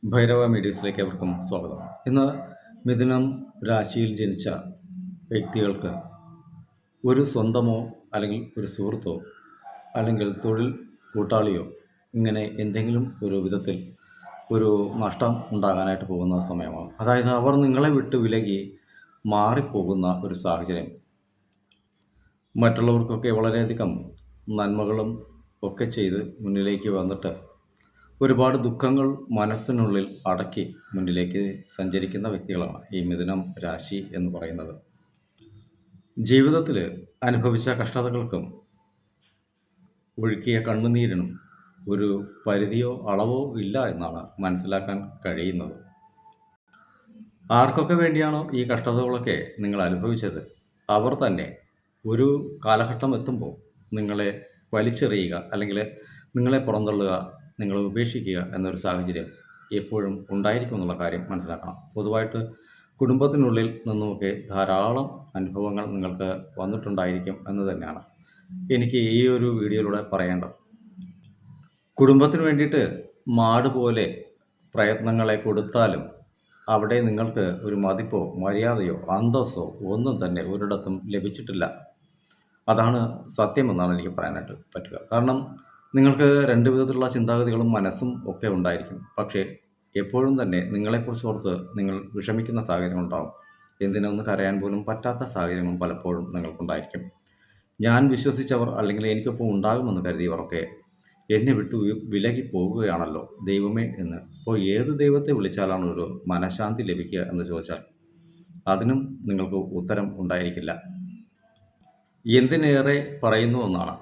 ഭൈരവ മീഡിയസിലേക്ക് അവർക്കും സ്വാഗതം. ഇന്ന് മിഥുനം രാശിയിൽ ജനിച്ച വ്യക്തികൾക്ക് ഒരു സ്വന്തമോ അല്ലെങ്കിൽ ഒരു സുഹൃത്തോ അല്ലെങ്കിൽ തൊഴിൽ കൂട്ടാളിയോ ഇങ്ങനെ എന്തെങ്കിലും ഒരു വിധത്തിൽ ഒരു നഷ്ടം ഉണ്ടാകാനായിട്ട് പോകുന്ന സമയമാണ്. അതായത് അവർ നിങ്ങളെ വിട്ട് വിലകി മാറിപ്പോകുന്ന ഒരു സാഹചര്യം. മറ്റുള്ളവർക്കൊക്കെ വളരെയധികം നന്മകളും ഒക്കെ ചെയ്ത് മുന്നിലേക്ക് വന്നിട്ട് ഒരുപാട് ദുഃഖങ്ങൾ മനസ്സിനുള്ളിൽ അടക്കി മുന്നിലേക്ക് സഞ്ചരിക്കുന്ന വ്യക്തികളാണ് ഈ മിഥുനം രാശി എന്ന് പറയുന്നത്. ജീവിതത്തിൽ അനുഭവിച്ച കഷ്ടതകൾക്കും ഒഴുക്കിയ കണ്ണുനീരിനും ഒരു പരിധിയോ അളവോ ഇല്ല എന്നാണ് മനസ്സിലാക്കാൻ കഴിയുന്നത്. ആർക്കൊക്കെ വേണ്ടിയാണോ ഈ കഷ്ടതകളൊക്കെ നിങ്ങൾ അനുഭവിച്ചത്, അവർ തന്നെ ഒരു കാലഘട്ടം എത്തുമ്പോൾ നിങ്ങളെ വലിച്ചെറിയുക അല്ലെങ്കിൽ നിങ്ങളെ പുറന്തള്ളുക, നിങ്ങളെ ഉപേക്ഷിക്കുക എന്നൊരു സാഹചര്യം എപ്പോഴും ഉണ്ടായിരിക്കുമെന്നുള്ള കാര്യം മനസ്സിലാക്കണം. പൊതുവായിട്ട് കുടുംബത്തിനുള്ളിൽ നിന്നുമൊക്കെ ധാരാളം അനുഭവങ്ങൾ നിങ്ങൾക്ക് വന്നിട്ടുണ്ടായിരിക്കും എന്ന് തന്നെയാണ് എനിക്ക് ഈ ഒരു വീഡിയോയിലൂടെ പറയേണ്ടത്. കുടുംബത്തിന് വേണ്ടിയിട്ട് മാട് പോലെ പ്രയത്നങ്ങളെ കൊടുത്താലും അവിടെ നിങ്ങൾക്ക് ഒരു മതിപ്പോ മര്യാദയോ അന്തസ്സോ ഒന്നും തന്നെ ഒരിടത്തും ലഭിച്ചിട്ടില്ല. അതാണ് സത്യമെന്നാണ് എനിക്ക് പറയാനായിട്ട് പറ്റുക. കാരണം നിങ്ങൾക്ക് രണ്ട് വിധത്തിലുള്ള ചിന്താഗതികളും മനസ്സും ഒക്കെ ഉണ്ടായിരിക്കും. പക്ഷേ എപ്പോഴും തന്നെ നിങ്ങളെക്കുറിച്ച് ഓർത്ത് നിങ്ങൾ വിഷമിക്കുന്ന സാഹചര്യങ്ങളുണ്ടാവും. എന്തിനൊന്ന് കരയാൻ പോലും പറ്റാത്ത സാഹചര്യങ്ങളും പലപ്പോഴും നിങ്ങൾക്കുണ്ടായിരിക്കും. ഞാൻ വിശ്വസിച്ചവർ അല്ലെങ്കിൽ എനിക്കൊപ്പം ഉണ്ടാകുമെന്ന് കരുതിയവരൊക്കെ എന്നെ വിട്ടു വിലകി പോകുകയാണല്ലോ ദൈവമേ എന്ന്. അപ്പോൾ ഏത് ദൈവത്തെ വിളിച്ചാലാണ് ഒരു മനഃശാന്തി ലഭിക്കുക എന്ന് ചോദിച്ചാൽ അതിനും നിങ്ങൾക്ക് ഉത്തരം ഉണ്ടായിരിക്കില്ല. എന്തിനേറെ പറയുന്നു എന്നാണ്.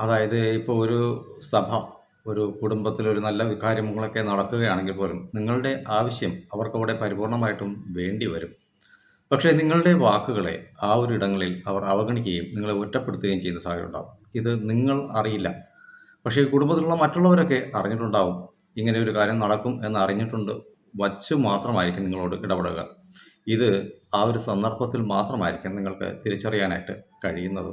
അതായത് ഇപ്പോൾ ഒരു സഭ, ഒരു കുടുംബത്തിലൊരു നല്ല കാര്യങ്ങളൊക്കെ നടക്കുകയാണെങ്കിൽ പോലും നിങ്ങളുടെ ആവശ്യം അവർക്കവിടെ പരിപൂർണമായിട്ടും വേണ്ടി വരും. പക്ഷേ നിങ്ങളുടെ വാക്കുകളെ ആ ഒരു ഇടങ്ങളിൽ അവർ അവഗണിക്കുകയും നിങ്ങളെ ഒറ്റപ്പെടുത്തുകയും ചെയ്യുന്ന സാഹചര്യം ഉണ്ടാവും. ഇത് നിങ്ങൾ അറിയില്ല. പക്ഷേ കുടുംബത്തിലുള്ള മറ്റുള്ളവരൊക്കെ അറിഞ്ഞിട്ടുണ്ടാവും. ഇങ്ങനെ ഒരു കാര്യം നടക്കും എന്ന് അറിഞ്ഞിട്ടുണ്ട് വച്ച് മാത്രമായിരിക്കും നിങ്ങളോട് ഇടപെടുക. ഇത് ആ ഒരു സന്ദർഭത്തിൽ മാത്രമായിരിക്കും നിങ്ങൾക്ക് തിരിച്ചറിയാനായിട്ട് കഴിയുന്നത്.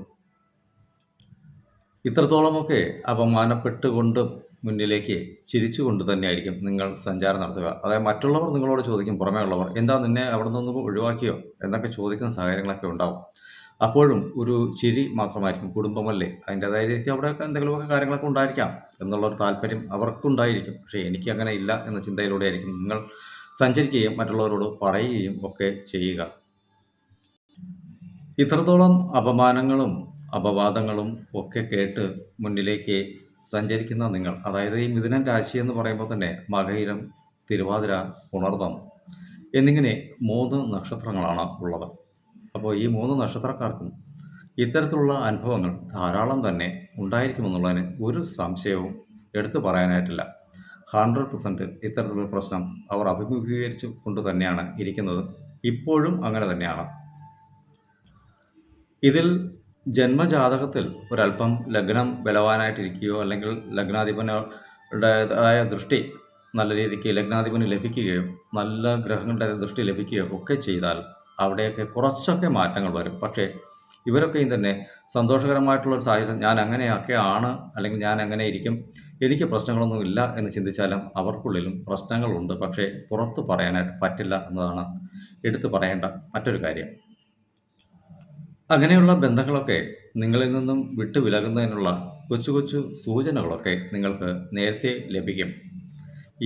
ഇത്രത്തോളമൊക്കെ അപമാനപ്പെട്ടുകൊണ്ട് മുന്നിലേക്ക് ചിരിച്ചുകൊണ്ട് തന്നെയായിരിക്കും നിങ്ങൾ സഞ്ചാരം നടത്തുക. അതായത് മറ്റുള്ളവർ നിങ്ങളോട് ചോദിക്കും, പുറമേ ഉള്ളവർ, എന്താ നിന്നെ അവിടെ നിന്ന് ഒഴിവാക്കിയോ എന്നൊക്കെ ചോദിക്കുന്ന സാഹചര്യങ്ങളൊക്കെ ഉണ്ടാവും. അപ്പോഴും ഒരു ചിരി മാത്രമായിരിക്കും. കുടുംബമല്ലേ, അതിൻ്റെതായ രീതി അവിടെയൊക്കെ എന്തെങ്കിലുമൊക്കെ കാര്യങ്ങളൊക്കെ ഉണ്ടായിരിക്കാം എന്നുള്ളൊരു താല്പര്യം അവർക്കുണ്ടായിരിക്കും. പക്ഷേ എനിക്ക് അങ്ങനെ ഇല്ല എന്ന ചിന്തയിലൂടെ ആയിരിക്കും നിങ്ങൾ സഞ്ചരിക്കുകയും മറ്റുള്ളവരോട് പറയുകയും ഒക്കെ ചെയ്യുക. ഇത്രത്തോളം അപമാനങ്ങളും അപവാദങ്ങളും ഒക്കെ കേട്ട് മുന്നിലേക്ക് സഞ്ചരിക്കുന്ന നിങ്ങൾ, അതായത് ഈ മിഥുനൻ രാശി എന്ന് പറയുമ്പോൾ തന്നെ മകയിരം, തിരുവാതിര, പുണർതം എന്നിങ്ങനെ 3 നക്ഷത്രങ്ങളാണ് ഉള്ളത്. അപ്പോൾ ഈ 3 നക്ഷത്രക്കാർക്കും ഇത്തരത്തിലുള്ള അനുഭവങ്ങൾ ധാരാളം തന്നെ ഉണ്ടായിരിക്കുമെന്നുള്ളതിന് ഒരു സംശയവും എടുത്തു പറയാനായിട്ടില്ല. 100% ഇത്തരത്തിലുള്ള പ്രശ്നം അവർ അഭിമുഖീകരിച്ചു കൊണ്ട് തന്നെയാണ് ഇരിക്കുന്നത്. ഇപ്പോഴും അങ്ങനെ തന്നെയാണ്. ഇതിൽ ജന്മജാതകത്തിൽ ഒരല്പം ലഗ്നം ബലവാനായിട്ടിരിക്കുകയോ അല്ലെങ്കിൽ ലഗ്നാധിപനുടേതായ ദൃഷ്ടി നല്ല രീതിക്ക് ലഗ്നാധിപന് ലഭിക്കുകയോ നല്ല ഗ്രഹങ്ങളുടെ ദൃഷ്ടി ലഭിക്കുകയോ ഒക്കെ ചെയ്താൽ അവിടെയൊക്കെ കുറച്ചൊക്കെ മാറ്റങ്ങൾ വരും. പക്ഷേ ഇവരൊക്കെയും തന്നെ സന്തോഷകരമായിട്ടുള്ളൊരു സാഹചര്യം, ഞാൻ അങ്ങനെയൊക്കെയാണ് അല്ലെങ്കിൽ ഞാൻ അങ്ങനെ ഇരിക്കും, എനിക്ക് പ്രശ്നങ്ങളൊന്നും ഇല്ല എന്ന് ചിന്തിച്ചാലും അവർക്കുള്ളിലും പ്രശ്നങ്ങളുണ്ട്. പക്ഷേ പുറത്ത് പറയാനായിട്ട് പറ്റില്ല എന്നതാണ് എടുത്തു പറയേണ്ട മറ്റൊരു കാര്യം. അങ്ങനെയുള്ള ബന്ധങ്ങളൊക്കെ നിങ്ങളിൽ നിന്നും വിട്ടു വിലകുന്നതിനുള്ള കൊച്ചു കൊച്ചു സൂചനകളൊക്കെ നിങ്ങൾക്ക് നേരത്തെ ലഭിക്കും.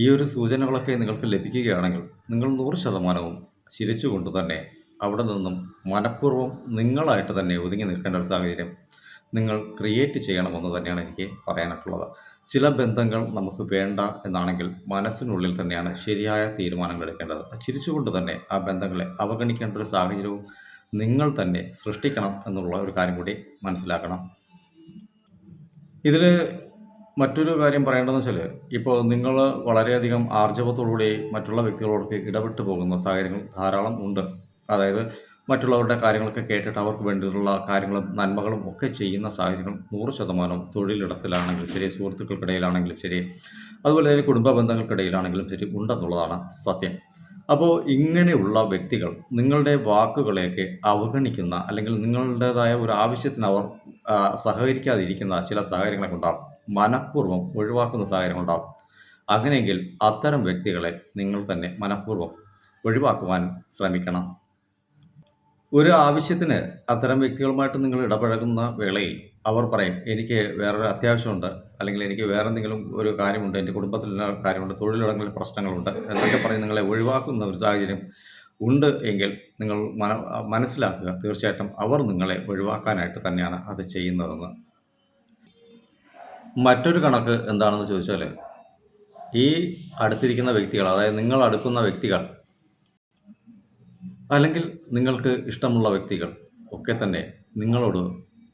ഈ ഒരു സൂചനകളൊക്കെ നിങ്ങൾക്ക് ലഭിക്കുകയാണെങ്കിൽ നിങ്ങൾ 100% ചിരിച്ചുകൊണ്ട് തന്നെ അവിടെ നിന്നും മനഃപൂർവ്വം നിങ്ങളായിട്ട് തന്നെ ഒതുങ്ങി നിൽക്കേണ്ട ഒരു സാഹചര്യം നിങ്ങൾ ക്രിയേറ്റ് ചെയ്യണമെന്ന് തന്നെയാണ് എനിക്ക് പറയാനായിട്ടുള്ളത്. ചില ബന്ധങ്ങൾ നമുക്ക് വേണ്ട എന്നാണെങ്കിൽ മനസ്സിനുള്ളിൽ തന്നെയാണ് ശരിയായ തീരുമാനങ്ങൾ എടുക്കേണ്ടത്. ചിരിച്ചുകൊണ്ട് തന്നെ ആ ബന്ധങ്ങളെ അവഗണിക്കേണ്ട ഒരു സാഹചര്യവും നിങ്ങൾ തന്നെ സൃഷ്ടിക്കണം എന്നുള്ള ഒരു കാര്യം കൂടി മനസ്സിലാക്കണം. ഇതിൽ മറ്റൊരു കാര്യം പറയേണ്ടതെന്ന് വെച്ചാൽ, ഇപ്പോൾ നിങ്ങൾ വളരെയധികം ആർജവത്തോടുകൂടി മറ്റുള്ള വ്യക്തികളോടൊക്കെ ഇടപെട്ട് പോകുന്ന സാഹചര്യങ്ങൾ ധാരാളം ഉണ്ട്. അതായത് മറ്റുള്ളവരുടെ കാര്യങ്ങളൊക്കെ കേട്ടിട്ട് അവർക്ക് വേണ്ടിയിട്ടുള്ള കാര്യങ്ങളും നന്മകളും ഒക്കെ ചെയ്യുന്ന സാഹചര്യങ്ങൾ 100% തൊഴിലിടത്തിലാണെങ്കിലും ശരി, സുഹൃത്തുക്കൾക്കിടയിലാണെങ്കിലും ശരി, അതുപോലെ തന്നെ കുടുംബ ബന്ധങ്ങൾക്കിടയിലാണെങ്കിലും ശരി ഉണ്ടെന്നുള്ളതാണ് സത്യം. അപ്പോൾ ഇങ്ങനെയുള്ള വ്യക്തികൾ നിങ്ങളുടെ വാക്കുകളെയൊക്കെ അവഗണിക്കുന്ന അല്ലെങ്കിൽ നിങ്ങളുടേതായ ഒരു ആവശ്യത്തിന് അവർ സഹകരിക്കാതിരിക്കുന്ന ചില സാഹചര്യങ്ങളൊക്കെ ഉണ്ടാകും. മനഃപൂർവ്വം ഒഴിവാക്കുന്ന സാഹചര്യങ്ങളുണ്ടാകും. അങ്ങനെയെങ്കിൽ അത്തരം വ്യക്തികളെ നിങ്ങൾ തന്നെ മനഃപൂർവ്വം ഒഴിവാക്കുവാൻ ശ്രമിക്കണം. ഒരു ആവശ്യത്തിന് അത്തരം വ്യക്തികളുമായിട്ട് നിങ്ങൾ ഇടപഴകുന്ന വേളയിൽ അവർ പറയും, "എനിക്ക് വേറൊരു അത്യാവശ്യമുണ്ട്, അല്ലെങ്കിൽ എനിക്ക് വേറെ എന്തെങ്കിലും ഒരു കാര്യമുണ്ട്, എൻ്റെ കുടുംബത്തിൽ ഇന്ന കാര്യമുണ്ട്, തൊഴിലിടങ്ങളിൽ പ്രശ്നങ്ങളുണ്ട്" എന്നൊക്കെ പറഞ്ഞ് നിങ്ങളെ ഒഴിവാക്കുന്ന ഒരു സാഹചര്യം ഉണ്ട് എങ്കിൽ നിങ്ങൾ മനസ്സിലാക്കുക, തീർച്ചയായിട്ടും അവർ നിങ്ങളെ ഒഴിവാക്കാനായിട്ട് തന്നെയാണ് അത് ചെയ്യുന്നതെന്ന്. മറ്റൊരു കണക്ക് എന്താണെന്ന് ചോദിച്ചാല്, ഈ അടുത്തിരിക്കുന്ന വ്യക്തികൾ, അതായത് നിങ്ങൾ അടുക്കുന്ന വ്യക്തികൾ, അല്ലെങ്കിൽ നിങ്ങൾക്ക് ഇഷ്ടമുള്ള വ്യക്തികൾ ഒക്കെ തന്നെ നിങ്ങളോട്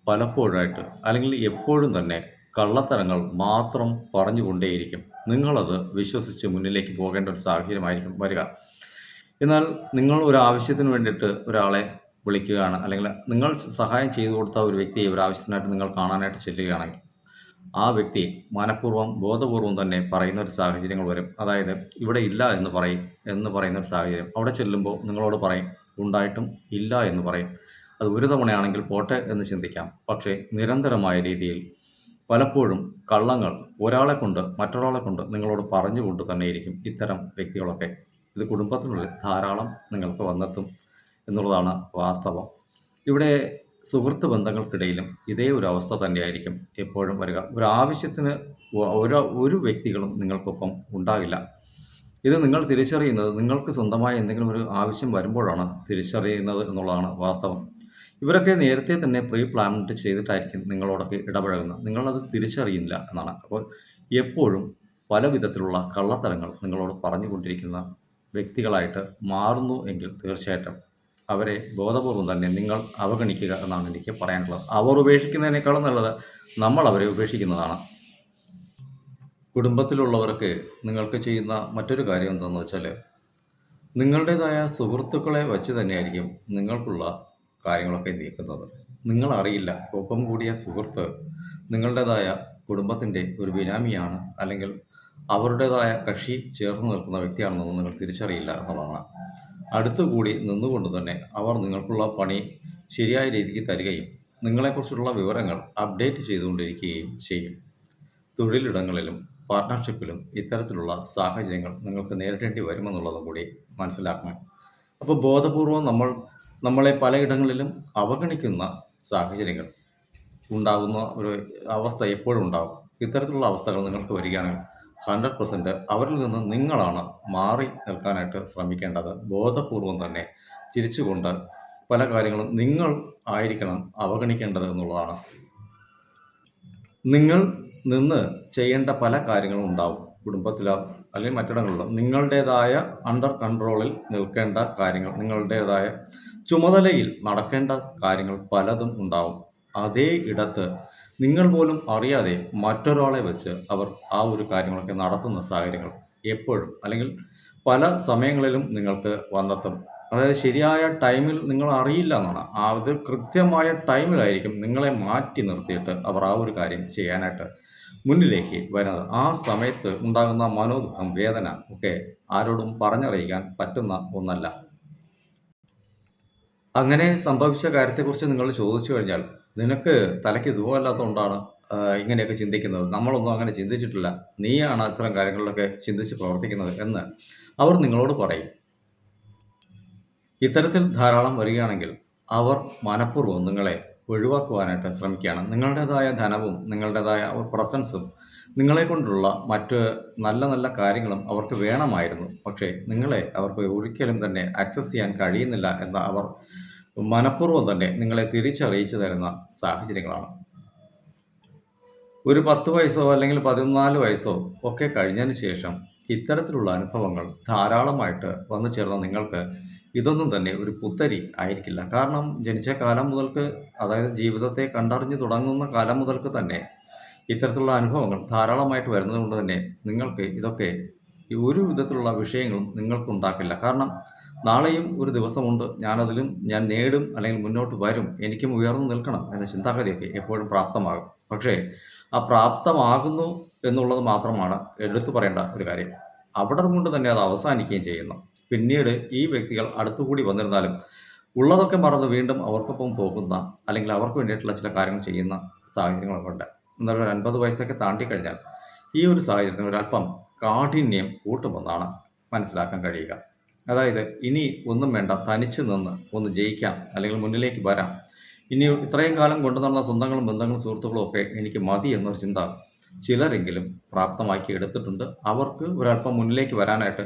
പലപ്പോഴായിട്ട് അല്ലെങ്കിൽ എപ്പോഴും തന്നെ കള്ളത്തരങ്ങൾ മാത്രം പറഞ്ഞുകൊണ്ടേയിരിക്കും. നിങ്ങളത് വിശ്വസിച്ച് മുന്നിലേക്ക് പോകേണ്ട ഒരു സാഹചര്യമായിരിക്കും വരിക. എന്നാൽ നിങ്ങൾ ഒരു ആവശ്യത്തിന് വേണ്ടിയിട്ട് ഒരാളെ വിളിക്കുകയാണ്, അല്ലെങ്കിൽ നിങ്ങൾ സഹായം ചെയ്തു കൊടുത്ത ഒരു വ്യക്തിയെ ഒരു ആവശ്യത്തിനായിട്ട് നിങ്ങൾ കാണാനായിട്ട് ചെല്ലുകയാണെങ്കിൽ ആ വ്യക്തി മനഃപൂർവ്വം ബോധപൂർവം തന്നെ പറയുന്ന ഒരു സാഹചര്യങ്ങൾ വരും. അതായത് ഇവിടെ ഇല്ല എന്ന് പറയുന്ന ഒരു സാഹചര്യം. അവിടെ ചെല്ലുമ്പോൾ നിങ്ങളോട് പറയും, ഉണ്ടായിട്ടും ഇല്ല എന്ന് പറയും. അത് ഒരു തവണയാണെങ്കിൽ പോട്ടെ എന്ന് ചിന്തിക്കാം. പക്ഷേ നിരന്തരമായ രീതിയിൽ പലപ്പോഴും കള്ളങ്ങൾ ഒരാളെക്കൊണ്ട് മറ്റൊരാളെക്കൊണ്ട് നിങ്ങളോട് പറഞ്ഞുകൊണ്ട് തന്നെയിരിക്കും ഇത്തരം വ്യക്തികളൊക്കെ. ഇത് കുടുംബത്തിനുള്ളിൽ ധാരാളം നിങ്ങൾക്ക് വന്നെത്തും എന്നുള്ളതാണ് വാസ്തവം. ഇവിടെ സുഹൃത്ത് ബന്ധങ്ങൾക്കിടയിലും ഇതേ ഒരു അവസ്ഥ തന്നെയായിരിക്കും എപ്പോഴും വരിക. ഒരു ആവശ്യത്തിന് ഒരു വ്യക്തികളും നിങ്ങൾക്കൊപ്പം ഉണ്ടാകില്ല. ഇത് നിങ്ങൾ തിരിച്ചറിയുന്നത് നിങ്ങൾക്ക് സ്വന്തമായി എന്തെങ്കിലും ഒരു ആവശ്യം വരുമ്പോഴാണ് തിരിച്ചറിയുന്നത് എന്നുള്ളതാണ് വാസ്തവം. ഇവരൊക്കെ നേരത്തെ തന്നെ പ്രീ പ്ലാൻഡ് ചെയ്തിട്ടായിരിക്കും നിങ്ങളോടൊക്കെ ഇടപഴകുന്നത്. നിങ്ങളത് തിരിച്ചറിയില്ല എന്നാണ്. അപ്പോൾ എപ്പോഴും പല വിധത്തിലുള്ള കള്ളത്തരങ്ങൾ നിങ്ങളോട് പറഞ്ഞുകൊണ്ടിരിക്കുന്ന വ്യക്തികളായിട്ട് മാറുന്നു എങ്കിൽ തീർച്ചയായിട്ടും അവരെ ബോധപൂർവം തന്നെ നിങ്ങൾ അവഗണിക്കുക എന്നാണ് എനിക്ക് പറയാനുള്ളത്. അവർ ഉപേക്ഷിക്കുന്നതിനേക്കാളും നല്ലത് നമ്മൾ അവരെ ഉപേക്ഷിക്കുന്നതാണ്. കുടുംബത്തിലുള്ളവർക്ക് നിങ്ങൾക്ക് ചെയ്യുന്ന മറ്റൊരു കാര്യം എന്താണെന്ന് വെച്ചാൽ, നിങ്ങളുടേതായ സുഹൃത്തുക്കളെ വച്ച് തന്നെയായിരിക്കും നിങ്ങൾക്കുള്ള കാര്യങ്ങളൊക്കെ നീക്കുന്നത്. നിങ്ങളറിയില്ല ഒപ്പം കൂടിയ സുഹൃത്ത് നിങ്ങളുടേതായ കുടുംബത്തിൻ്റെ ഒരു ബിനാമിയാണ്, അല്ലെങ്കിൽ അവരുടേതായ കക്ഷി ചേർന്ന് നിൽക്കുന്ന വ്യക്തിയാണെന്നൊന്നും നിങ്ങൾ തിരിച്ചറിയില്ല എന്നുള്ളതാണ്. അടുത്തുകൂടി നിന്നുകൊണ്ട് തന്നെ അവർ നിങ്ങൾക്കുള്ള പണി ശരിയായ രീതിക്ക് തരികയും നിങ്ങളെക്കുറിച്ചുള്ള വിവരങ്ങൾ അപ്ഡേറ്റ് ചെയ്തുകൊണ്ടിരിക്കുകയും ചെയ്യും. തൊഴിലിടങ്ങളിലും പാർട്ട്ണർഷിപ്പിലും ഇത്തരത്തിലുള്ള സാഹചര്യങ്ങൾ നിങ്ങൾക്ക് നേരിടേണ്ടി വരുമെന്നുള്ളതും കൂടി മനസ്സിലാക്കണം. അപ്പോൾ ബോധപൂർവം നമ്മളെ പലയിടങ്ങളിലും അവഗണിക്കുന്ന സാഹചര്യങ്ങൾ ഉണ്ടാകുന്ന ഒരു അവസ്ഥ എപ്പോഴും ഉണ്ടാകും. ഇത്തരത്തിലുള്ള അവസ്ഥകൾ നിങ്ങൾക്ക് വരികയാണെങ്കിൽ 100% അവരിൽ നിന്ന് നിങ്ങളാണ് മാറി നിൽക്കാനായിട്ട് ശ്രമിക്കേണ്ടത്. ബോധപൂർവം തന്നെ ചിരിച്ചുകൊണ്ട് പല കാര്യങ്ങളും നിങ്ങൾ ആയിരിക്കണം അവഗണിക്കേണ്ടത് എന്നുള്ളതാണ്. നിങ്ങൾ നിന്ന് ചെയ്യേണ്ട പല കാര്യങ്ങളും ഉണ്ടാവും. കുടുംബത്തിലോ അല്ലെങ്കിൽ മറ്റിടങ്ങളിലോ നിങ്ങളുടേതായ അണ്ടർ കൺട്രോളിൽ നിൽക്കേണ്ട കാര്യങ്ങൾ, നിങ്ങളുടേതായ ചുമതലയിൽ നടക്കേണ്ട കാര്യങ്ങൾ പലതും ഉണ്ടാവും. അതേ ഇടത്ത് നിങ്ങൾ പോലും അറിയാതെ മറ്റൊരാളെ വെച്ച് അവർ ആ ഒരു കാര്യങ്ങളൊക്കെ നടത്തുന്ന സാഹചര്യങ്ങൾ എപ്പോഴും അല്ലെങ്കിൽ പല സമയങ്ങളിലും നിങ്ങൾക്ക് വന്നെത്തും. അതായത് ശരിയായ ടൈമിൽ നിങ്ങൾ അറിയില്ല എന്നാണ്. അത് കൃത്യമായ ടൈമിലായിരിക്കും നിങ്ങളെ മാറ്റി നിർത്തിയിട്ട് അവർ ആ ഒരു കാര്യം ചെയ്യാനായിട്ട് മുന്നിലേക്ക് വരുന്നത്. ആ സമയത്ത് ഉണ്ടാകുന്ന മനോദുഃഖം, വേദന ഒക്കെ ആരോടും പറഞ്ഞറിയിക്കാൻ പറ്റുന്ന ഒന്നല്ല. അങ്ങനെ സംഭവിച്ച കാര്യത്തെക്കുറിച്ച് നിങ്ങൾ ചോദിച്ചു കഴിഞ്ഞാൽ, "നിനക്ക് തലയ്ക്ക് സുഖമല്ലാത്തതുകൊണ്ടാണ് ഇങ്ങനെയൊക്കെ ചിന്തിക്കുന്നത്. നമ്മളൊന്നും അങ്ങനെ ചിന്തിച്ചിട്ടില്ല. നീയാണ് ഇത്തരം കാര്യങ്ങളിലൊക്കെ ചിന്തിച്ച് പ്രവർത്തിക്കുന്നത്" എന്ന് അവർ നിങ്ങളോട് പറയും. ഇത്തരത്തിൽ ധാരാളം വരികയാണെങ്കിൽ അവർ മനഃപൂർവ്വം നിങ്ങളെ ഒഴിവാക്കുവാനായിട്ട് ശ്രമിക്കുകയാണ്. നിങ്ങളുടേതായ ധനവും നിങ്ങളുടേതായ പ്രസൻസും നിങ്ങളെക്കൊണ്ടുള്ള മറ്റ് നല്ല നല്ല കാര്യങ്ങളും അവർക്ക് വേണമായിരുന്നു. പക്ഷേ നിങ്ങളെ അവർക്ക് ഒരിക്കലും തന്നെ ആക്സസ് ചെയ്യാൻ കഴിയുന്നില്ല എന്ന് അവർ മനഃപൂർവ്വം തന്നെ നിങ്ങളെ തിരിച്ചറിയിച്ചു തരുന്ന സാഹചര്യങ്ങളാണ്. ഒരു 10 വയസ്സോ അല്ലെങ്കിൽ 14 വയസ്സോ ഒക്കെ കഴിഞ്ഞതിന് ശേഷം ഇത്തരത്തിലുള്ള അനുഭവങ്ങൾ ധാരാളമായിട്ട് വന്നു ചേർന്ന നിങ്ങൾക്ക് ഇതൊന്നും തന്നെ ഒരു പുത്തരി ആയിരിക്കില്ല. കാരണം ജനിച്ച കാലം മുതൽക്ക്, അതായത് ജീവിതത്തെ കണ്ടറിഞ്ഞു തുടങ്ങുന്ന കാലം മുതൽക്ക് തന്നെ ഇത്തരത്തിലുള്ള അനുഭവങ്ങൾ ധാരാളമായിട്ട് വരുന്നത് കൊണ്ട് തന്നെ നിങ്ങൾക്ക് ഇതൊക്കെ ഒരു വിധത്തിലുള്ള വിഷയങ്ങളും നിങ്ങൾക്കുണ്ടാക്കില്ല. കാരണം നാളെയും ഒരു ദിവസമുണ്ട്, ഞാൻ നേടും, അല്ലെങ്കിൽ മുന്നോട്ട് വരും, എനിക്കും ഉയർന്നു നിൽക്കണം എന്ന ചിന്താഗതിയൊക്കെ എപ്പോഴും പ്രാപ്തമാകും. പക്ഷേ ആ പ്രാപ്തമാകുന്നു എന്നുള്ളത് മാത്രമാണ് എടുത്തു പറയേണ്ട ഒരു കാര്യം. അവിടെ കൊണ്ട് തന്നെ അത് അവസാനിക്കുകയും ചെയ്യുന്നു. പിന്നീട് ഈ വ്യക്തികൾ അടുത്തുകൂടി വന്നിരുന്നാലും ഉള്ളതൊക്കെ മറന്ന് വീണ്ടും അവർക്കൊപ്പം പോകുന്ന, അല്ലെങ്കിൽ അവർക്ക് വേണ്ടിയിട്ടുള്ള ചില കാര്യങ്ങൾ ചെയ്യുന്ന സാഹചര്യങ്ങളൊക്കെ ഉണ്ട്. എന്നാൽ ഒരു 50 വയസ്സൊക്കെ താണ്ടിക്കഴിഞ്ഞാൽ ഈ ഒരു സാഹചര്യത്തിന് ഒരല്പം കാഠിന്യം കൂട്ടുമെന്നാണ് മനസ്സിലാക്കാൻ കഴിയുക. അതായത് ഇനി ഒന്നും വേണ്ട, തനിച്ച് നിന്ന് ഒന്ന് ജയിക്കാം, അല്ലെങ്കിൽ മുന്നിലേക്ക് വരാം. ഇനി ഇത്രയും കാലം കൊണ്ടുനടന്ന സ്വന്തങ്ങളും ബന്ധങ്ങളും സുഹൃത്തുക്കളും ഒക്കെ എനിക്ക് മതി എന്നൊരു ചിന്ത ചിലരെങ്കിലും പ്രാപ്തമാക്കി എടുത്തിട്ടുണ്ട്. അവർക്ക് ഒരല്പം മുന്നിലേക്ക് വരാനായിട്ട്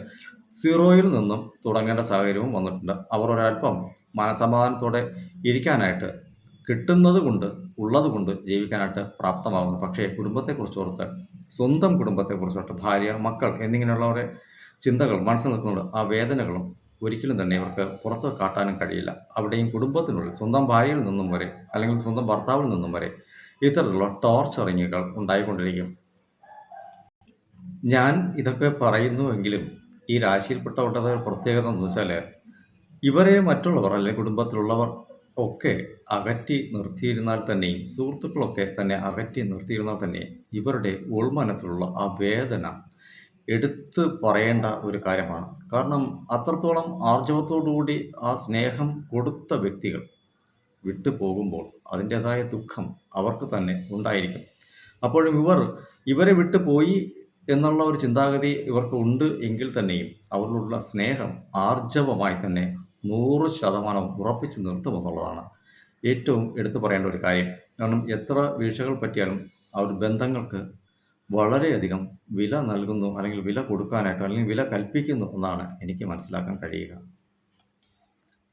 സീറോയിൽ നിന്നും തുടങ്ങേണ്ട സാഹചര്യവും വന്നിട്ടുണ്ട്. അവർ ഒരല്പം മനസ്സമാധാനത്തോടെ ഇരിക്കാനായിട്ട് കിട്ടുന്നത് കൊണ്ട്, ഉള്ളത് കൊണ്ട് ജീവിക്കാനായിട്ട് പ്രാപ്തമാകുന്നു. പക്ഷേ കുടുംബത്തെക്കുറിച്ചോർത്ത്, സ്വന്തം കുടുംബത്തെക്കുറിച്ചോർത്ത്, ഭാര്യ, മക്കൾ എന്നിങ്ങനെയുള്ളവരുടെ ചിന്തകൾ മനസ്സിൽ നിൽക്കുന്നുണ്ട്. ആ വേദനകളും ഒരിക്കലും തന്നെ ഇവർക്ക് പുറത്ത് കാട്ടാനും കഴിയില്ല. അവിടെയും കുടുംബത്തിനുള്ളിൽ സ്വന്തം ഭാര്യയിൽ നിന്നും വരെ, അല്ലെങ്കിൽ സ്വന്തം ഭർത്താവിൽ നിന്നും വരെ ഇത്തരത്തിലുള്ള ടോർച്ചറിങ്ങുകൾ ഉണ്ടായിക്കൊണ്ടിരിക്കും. ഞാൻ ഇതൊക്കെ പറയുന്നുവെങ്കിലും ഈ രാശിയിൽപ്പെട്ടവരുടെ പ്രത്യേകത എന്ന് വെച്ചാൽ, ഇവരെ മറ്റുള്ളവർ അല്ലെങ്കിൽ കുടുംബത്തിലുള്ളവർ ഒക്കെ അകറ്റി നിർത്തിയിരുന്നാൽ തന്നെയും, സുഹൃത്തുക്കളൊക്കെ തന്നെ അകറ്റി നിർത്തിയിരുന്നാൽ തന്നെയും, ഇവരുടെ ഉൾമനസ്സിലുള്ള ആ വേദന എടുത്ത് പറയേണ്ട ഒരു കാര്യമാണ്. കാരണം അത്രത്തോളം ആർജവത്തോടുകൂടി ആ സ്നേഹം കൊടുത്ത വ്യക്തികൾ വിട്ടു പോകുമ്പോൾ അതിൻ്റെതായ ദുഃഖം അവർക്ക് തന്നെ ഉണ്ടായിരിക്കും. അപ്പോഴും ഇവരെ വിട്ടു പോയി എന്നുള്ള ഒരു ചിന്താഗതി ഇവർക്ക് ഉണ്ട് എങ്കിൽ തന്നെയും അവരിലുള്ള സ്നേഹം ആർജവമായി തന്നെ 100% ഉറപ്പിച്ചു നിർത്തുമെന്നുള്ളതാണ് ഏറ്റവും എടുത്തു പറയേണ്ട ഒരു കാര്യം. കാരണം എത്ര വീഴ്ചകൾ പറ്റിയാലും ആ ഒരു ബന്ധങ്ങൾക്ക് വളരെയധികം വില നൽകുന്നു, അല്ലെങ്കിൽ വില കൊടുക്കാനായിട്ട്, അല്ലെങ്കിൽ വില കൽപ്പിക്കുന്നു എന്നാണ് എനിക്ക് മനസ്സിലാക്കാൻ കഴിയുക.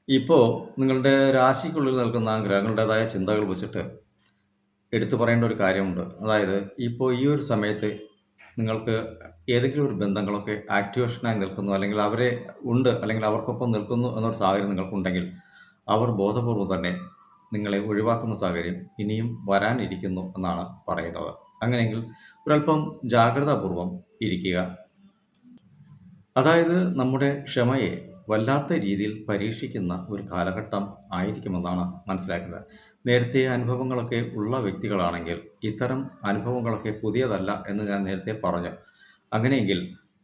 ഇപ്പോൾ നിങ്ങളുടെ രാശിക്കുള്ളിൽ നിൽക്കുന്ന ഗ്രഹങ്ങളുടേതായ ചിന്തകൾ വെച്ചിട്ട് എടുത്തു പറയേണ്ട ഒരു കാര്യമുണ്ട്. അതായത് ഇപ്പോൾ ഈ ഒരു സമയത്ത് നിങ്ങൾക്ക് ഏതെങ്കിലും ഒരു ബന്ധങ്ങളൊക്കെ ആക്ടിവേഷനായി നിൽക്കുന്നു, അല്ലെങ്കിൽ അവരെ ഉണ്ട്, അല്ലെങ്കിൽ അവർക്കൊപ്പം നിൽക്കുന്നു എന്നൊരു സാഹചര്യം നിങ്ങൾക്കുണ്ടെങ്കിൽ, അവർ ബോധപൂർവം തന്നെ നിങ്ങളെ ഒഴിവാക്കുന്ന സാഹചര്യം ഇനിയും വരാനിരിക്കുന്നു എന്നാണ് പറയുന്നത്. അങ്ങനെയെങ്കിൽ ഒരല്പം ജാഗ്രതാപൂർവം ഇരിക്കുക. അതായത് നമ്മുടെ ക്ഷമയെ വല്ലാത്ത രീതിയിൽ പരീക്ഷിക്കുന്ന ഒരു കാലഘട്ടം ആയിരിക്കുമെന്നാണ് മനസ്സിലാക്കുന്നത്. നേരത്തെ അനുഭവങ്ങളൊക്കെ ഉള്ള വ്യക്തികളാണെങ്കിൽ ഇത്തരം അനുഭവങ്ങളൊക്കെ പുതിയതല്ല എന്ന് ഞാൻ നേരത്തെ പറഞ്ഞു. അങ്ങനെയെങ്കിൽ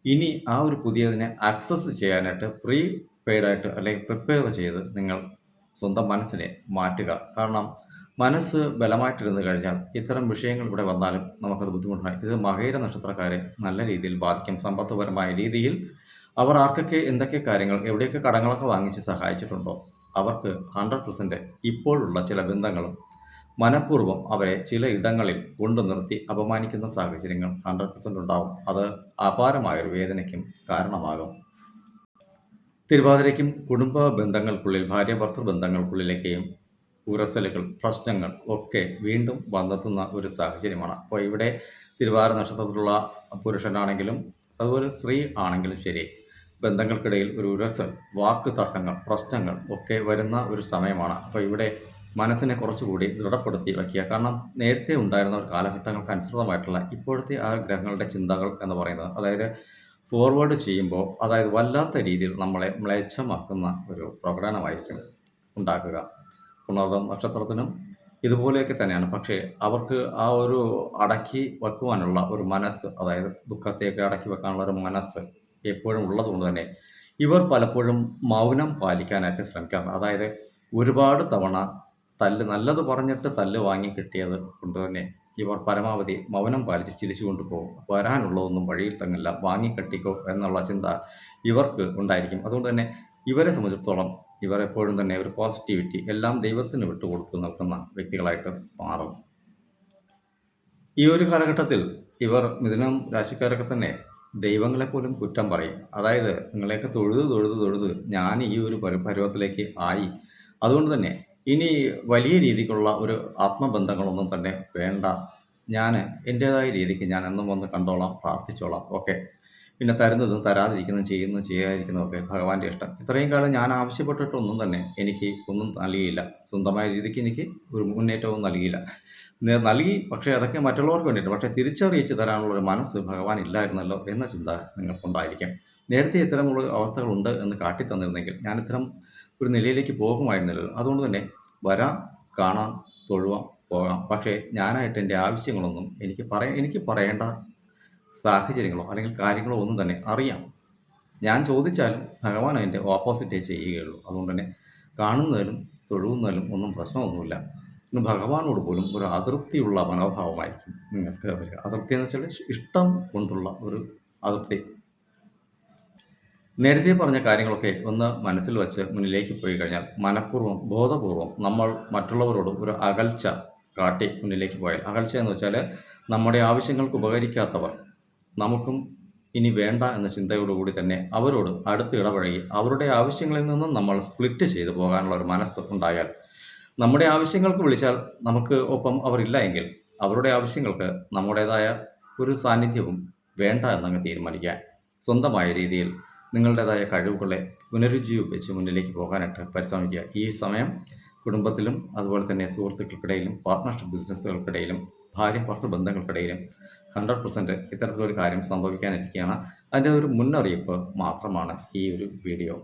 ഇനി ആ ഒരു പുതിയതിനെ ആക്സസ് ചെയ്യാനായിട്ട് പ്രീപെയ്ഡായിട്ട്, അല്ലെങ്കിൽ പ്രിപ്പയർ ചെയ്ത് നിങ്ങൾ സ്വന്തം മനസ്സിനെ മാറ്റുക. കാരണം മനസ്സ് ബലമായിട്ടിരുന്നു കഴിഞ്ഞാൽ ഇത്തരം വിഷയങ്ങൾ ഇവിടെ വന്നാലും നമുക്കത് ബുദ്ധിമുട്ടാണ്. ഇത് മകയിര നക്ഷത്രക്കാരെ നല്ല രീതിയിൽ ബാധിക്കും. സമ്പത്തുപരമായ രീതിയിൽ അവർ ആർക്കൊക്കെ എന്തൊക്കെ കാര്യങ്ങൾ, എവിടെയൊക്കെ കടങ്ങളൊക്കെ വാങ്ങിച്ച് സഹായിച്ചിട്ടുണ്ടോ അവർക്ക് 100% ഇപ്പോഴുള്ള ചില ബന്ധങ്ങളും മനഃപൂർവ്വം അവരെ ചില ഇടങ്ങളിൽ കൊണ്ടു നിർത്തി അപമാനിക്കുന്ന സാഹചര്യങ്ങൾ 100% ഉണ്ടാവും. അത് അപാരമായൊരു വേദനയ്ക്കും കാരണമാകും. തിരുവാതിരയ്ക്കും കുടുംബ ബന്ധങ്ങൾക്കുള്ളിൽ, ഭാര്യ ഭർത്തൃ ബന്ധങ്ങൾക്കുള്ളിലേക്കും ഉരസലുകൾ, പ്രശ്നങ്ങൾ ഒക്കെ വീണ്ടും വന്നെത്തുന്ന ഒരു സാഹചര്യമാണ്. അപ്പോൾ ഇവിടെ തിരുവാതിര നക്ഷത്രത്തിലുള്ള പുരുഷനാണെങ്കിലും അതുപോലെ സ്ത്രീ ആണെങ്കിലും ശരി, ബന്ധങ്ങൾക്കിടയിൽ ഒരു ഉരസൽ, വാക്ക് തർക്കങ്ങൾ, പ്രശ്നങ്ങൾ ഒക്കെ വരുന്ന ഒരു സമയമാണ്. അപ്പോൾ ഇവിടെ മനസ്സിനെ കുറച്ചുകൂടി ദൃഢപ്പെടുത്തി വയ്ക്കുക. കാരണം നേരത്തെ ഉണ്ടായിരുന്ന ഒരു കാലഘട്ടങ്ങൾക്ക് അനുസൃതമായിട്ടുള്ള ഇപ്പോഴത്തെ ആ ഗ്രഹങ്ങളുടെ ചിന്തകൾ എന്ന് പറയുന്നത്, അതായത് ഫോർവേഡ് ചെയ്യുമ്പോൾ, അതായത് വല്ലാത്ത രീതിയിൽ നമ്മളെ മ്ലേച്ഛമാക്കുന്ന ഒരു പ്രകടനമായിരിക്കും ഉണ്ടാക്കുക. പുണർതം നക്ഷത്രത്തിനും ഇതുപോലെയൊക്കെ തന്നെയാണ്. പക്ഷേ അവർക്ക് ആ ഒരു അടക്കി വെക്കുവാനുള്ള ഒരു മനസ്സ്, അതായത് ദുഃഖത്തെയൊക്കെ അടക്കി വെക്കാനുള്ള ഒരു മനസ്സ് എപ്പോഴും ഉള്ളതുകൊണ്ട് തന്നെ ഇവർ പലപ്പോഴും മൗനം പാലിക്കാനായിട്ട് ശ്രമിക്കാറുണ്ട്. അതായത് ഒരുപാട് തവണ നല്ലത് പറഞ്ഞിട്ട് തല്ല് വാങ്ങി കിട്ടിയത് കൊണ്ട് തന്നെ ഇവർ പരമാവധി മൗനം പാലിച്ച് ചിരിച്ചുകൊണ്ട് പോകും. വരാനുള്ളതൊന്നും വഴിയിൽ തങ്ങില്ല, വാങ്ങിക്കെട്ടിക്കോ എന്നുള്ള ചിന്ത ഇവർക്ക് ഉണ്ടായിരിക്കും. അതുകൊണ്ട് തന്നെ ഇവരെ സംബന്ധിച്ചിടത്തോളം ഇവർ എപ്പോഴും തന്നെ ഒരു പോസിറ്റിവിറ്റി, എല്ലാം ദൈവത്തിന് വിട്ടുകൊടുത്ത് നിൽക്കുന്ന വ്യക്തികളായിട്ട് മാറും. ഈ ഒരു കാലഘട്ടത്തിൽ ഇവർ മിഥുനം രാശിക്കാരൊക്കെ തന്നെ ദൈവങ്ങളെ പോലും കുറ്റം പറയും. അതായത് നിങ്ങളെയൊക്കെ തൊഴുത് ഞാൻ ഈ ഒരു പരുവത്തിലേക്ക് ആയി, അതുകൊണ്ട് തന്നെ ഇനി വലിയ രീതിക്കുള്ള ഒരു ആത്മബന്ധങ്ങളൊന്നും തന്നെ വേണ്ട, ഞാൻ എൻ്റേതായ രീതിക്ക് ഞാൻ എന്നും വന്ന് കണ്ടോളാം, പ്രാർത്ഥിച്ചോളാം, ഓക്കെ. പിന്നെ തരുന്നതും തരാതിരിക്കുന്നതും ചെയ്യുന്നതും ചെയ്യാതിരിക്കുന്നതും ഒക്കെ ഭഗവാന്റെ ഇഷ്ടം. ഇത്രയും കാലം ഞാൻ ആവശ്യപ്പെട്ടിട്ടൊന്നും തന്നെ എനിക്ക് ഒന്നും നൽകിയില്ല. സ്വന്തമായ രീതിക്ക് എനിക്ക് ഒരു മുന്നേറ്റവും നൽകിയില്ല. നൽകി, പക്ഷേ അതൊക്കെ മറ്റുള്ളവർക്ക് വേണ്ടിയിട്ട്. പക്ഷേ തിരിച്ചറിയിച്ച് തരാനുള്ള ഒരു മനസ്സ് ഭഗവാൻ ഇല്ലായിരുന്നല്ലോ എന്ന ചിന്ത നിങ്ങൾക്കുണ്ടായിരിക്കും. നേരത്തെ ഇത്തരമുള്ള അവസ്ഥകളുണ്ട് എന്ന് കാട്ടിത്തന്നിരുന്നെങ്കിൽ ഞാൻ ഇത്തരം ഒരു നിലയിലേക്ക് പോകുമായിരുന്നല്ലോ. അതുകൊണ്ട് തന്നെ വരാം, കാണാം, തൊഴുവാം, പോകാം. പക്ഷേ ഞാനായിട്ട് എൻ്റെ ആവശ്യങ്ങളൊന്നും എനിക്ക് പറയേണ്ട സാഹചര്യങ്ങളോ അല്ലെങ്കിൽ കാര്യങ്ങളോ ഒന്നും തന്നെ അറിയാം. ഞാൻ ചോദിച്ചാലും ഭഗവാൻ അതിൻ്റെ ഓപ്പോസിറ്റേ ചെയ്യുകയുള്ളൂ. അതുകൊണ്ട് തന്നെ കാണുന്നതിലും തൊഴുകുന്നതിലും ഒന്നും പ്രശ്നമൊന്നുമില്ല. ഇന്ന് ഭഗവാനോട് പോലും ഒരു അതൃപ്തിയുള്ള മനോഭാവമായിരിക്കും നിങ്ങൾക്ക് വരിക. അതൃപ്തി എന്ന് വെച്ചാൽ ഇഷ്ടം കൊണ്ടുള്ള ഒരു അതൃപ്തി. നേരത്തെ പറഞ്ഞ കാര്യങ്ങളൊക്കെ ഒന്ന് മനസ്സിൽ വച്ച് മുന്നിലേക്ക് പോയി കഴിഞ്ഞാൽ മനഃപൂർവ്വം, ബോധപൂർവം നമ്മൾ മറ്റുള്ളവരോട് ഒരു അകൽച്ച കാട്ടി മുന്നിലേക്ക് പോയാൽ, അകൽച്ച എന്ന് വെച്ചാൽ നമ്മുടെ ആവശ്യങ്ങൾക്ക് ഉപകരിക്കാത്തവർ, നമുക്കും ഇനി വേണ്ട എന്ന ചിന്തയോടുകൂടി തന്നെ അവരോട് അടുത്ത് ഇടപഴകി അവരുടെ ആവശ്യങ്ങളിൽ നിന്നും നമ്മൾ സ്പ്ലിറ്റ് ചെയ്തു പോകാനുള്ള ഒരു മനസ്സ് ഉണ്ടായാൽ, നമ്മുടെ ആവശ്യങ്ങൾക്ക് വിളിച്ചാൽ നമുക്ക് ഒപ്പം അവരില്ല എങ്കിൽ അവരുടെ ആവശ്യങ്ങൾക്ക് നമ്മുടേതായ ഒരു സാന്നിധ്യവും വേണ്ട എന്നങ്ങ് തീരുമാനിക്കാൻ സ്വന്തമായ രീതിയിൽ നിങ്ങളുടേതായ കഴിവുകളെ പുനരുജ്ജീവിപ്പിച്ച് മുന്നിലേക്ക് പോകാനായിട്ട് പരിശ്രമിക്കുക. ഈ സമയം കുടുംബത്തിലും അതുപോലെ തന്നെ സുഹൃത്തുക്കൾക്കിടയിലും പാർട്ട്ണർഷിപ്പ് ബിസിനസ്സുകൾക്കിടയിലും ഭാര്യ ഭർത്തൃ ബന്ധങ്ങൾക്കിടയിലും 100% ഇത്തരത്തിലൊരു കാര്യം സംഭവിക്കാനിരിക്കുകയാണ്. അതിൻ്റെ ഒരു മുന്നറിയിപ്പ് മാത്രമാണ് ഈ ഒരു വീഡിയോ.